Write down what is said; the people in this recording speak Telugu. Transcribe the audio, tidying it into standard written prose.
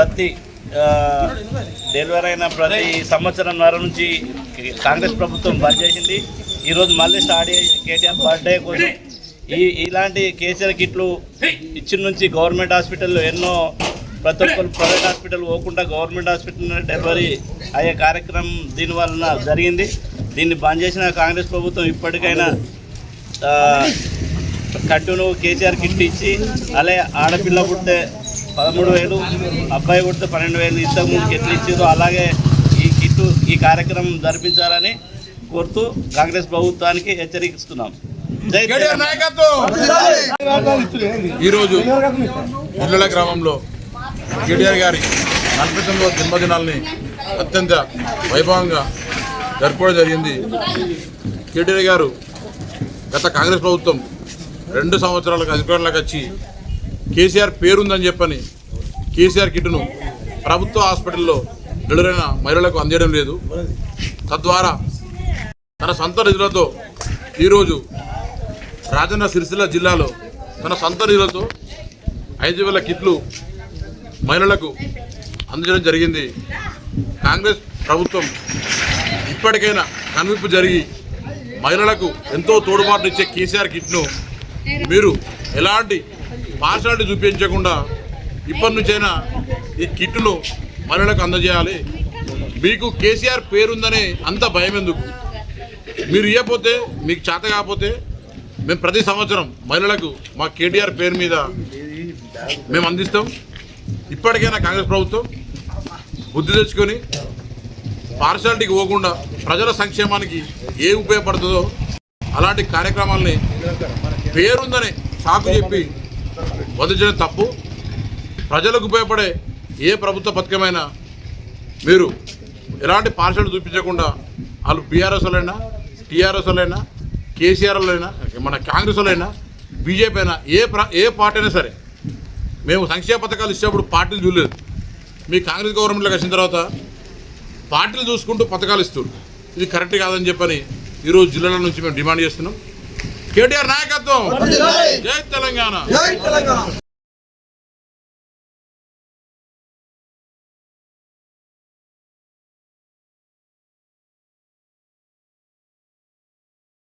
ప్రతి డెలివరీ అయిన ప్రతి సంవత్సరంన్నర నుంచి కాంగ్రెస్ ప్రభుత్వం బంద్ చేసింది. ఈరోజు మళ్ళీ స్టార్ట్ అయ్యి కేటీఆర్ బర్త్డే కోసం ఇలాంటి కేసీఆర్ కిట్లు ఇచ్చిన నుంచి గవర్నమెంట్ హాస్పిటల్లో ఎన్నో ప్రతి ఒక్కరు ప్రైవేట్ హాస్పిటల్ పోకుండా గవర్నమెంట్ హాస్పిటల్ డెలివరీ అయ్యే కార్యక్రమం దీనివలన జరిగింది. దీన్ని బంద్ చేసిన కాంగ్రెస్ ప్రభుత్వం ఇప్పటికైనా కంటిన్యూ కేసీఆర్ కిట్ ఇచ్చి అలాగే ఆడపిల్ల పుడితే 13,000, అబ్బాయి పుడితే 12,000 ఇంతకుముందు ఎట్లు ఇచ్చారో అలాగే ఈ కార్యక్రమం జరిపించాలని కోరుతూ కాంగ్రెస్ ప్రభుత్వానికి హెచ్చరిస్తున్నాం. ఈరోజు ఇళ్ళ గ్రామంలో కేటీఆర్ గారి 49వ జన్మదినాల్ని అత్యంత వైభవంగా జరుపుకోవడం జరిగింది. కేటీఆర్ గారు గత కాంగ్రెస్ ప్రభుత్వం 2 సంవత్సరాలకు అధికారంలోకి వచ్చి కేసీఆర్ పేరుందని చెప్పని కేసీఆర్ కిట్ను ప్రభుత్వ హాస్పిటల్లో డెలివరైన మహిళలకు అందేయడం లేదు. తద్వారా తన సొంత నిధులతో ఈరోజు రాజన్న సిరిసిల్ల జిల్లాలో తన సొంత నిధులతో 5,000 కిట్లు మహిళలకు అందజేయడం జరిగింది. కాంగ్రెస్ ప్రభుత్వం ఇప్పటికైనా కనువిప్పు జరిగి మహిళలకు ఎంతో తోడ్పాటు ఇచ్చే కేసీఆర్ కిట్ను మీరు ఎలాంటి పార్షాలిటీ చూపించకుండా ఇప్పటి నుంచైనా ఈ కిట్ను మహిళలకు అందజేయాలి. మీకు కేసీఆర్ పేరుందనే అంత భయం ఎందుకు? మీరు ఇవ్వకపోతే మీకు చేత కాకపోతే మేము ప్రతి సంవత్సరం మహిళలకు మా కేటీఆర్ పేరు మీద మేము అందిస్తాం. ఇప్పటికైనా కాంగ్రెస్ ప్రభుత్వం బుద్ధి తెచ్చుకొని పార్షాలిటీకి పోకుండా ప్రజల సంక్షేమానికి ఏ ఉపయోగపడుతుందో అలాంటి కార్యక్రమాలని పేరుందని సాకు చెప్పి వదిలించడం తప్పు. ప్రజలకు ఉపయోగపడే ఏ ప్రభుత్వ పథకమైనా మీరు ఎలాంటి పార్షాలిటీ చూపించకుండా వాళ్ళు బీఆర్ఎస్ వాళ్ళైనా టీఆర్ఎస్ వాళ్ళైనా కేసీఆర్ వాళ్ళైనా మన కాంగ్రెస్ వాళ్ళైనా బీజేపీ అయినా ఏ పార్టీ అయినా సరే మేము సంక్షేమ పథకాలు ఇచ్చేప్పుడు పార్టీలు చూడలేదు. మీ కాంగ్రెస్ గవర్నమెంట్లోకి వచ్చిన తర్వాత పార్టీలు చూసుకుంటూ పథకాలు ఇస్తారు. ఇది కరెక్ట్ కాదని చెప్పని ఈరోజు జిల్లాల నుంచి మేము డిమాండ్ చేస్తున్నాం. కేటీఆర్ నాయకత్వం, జై తెలంగాణ.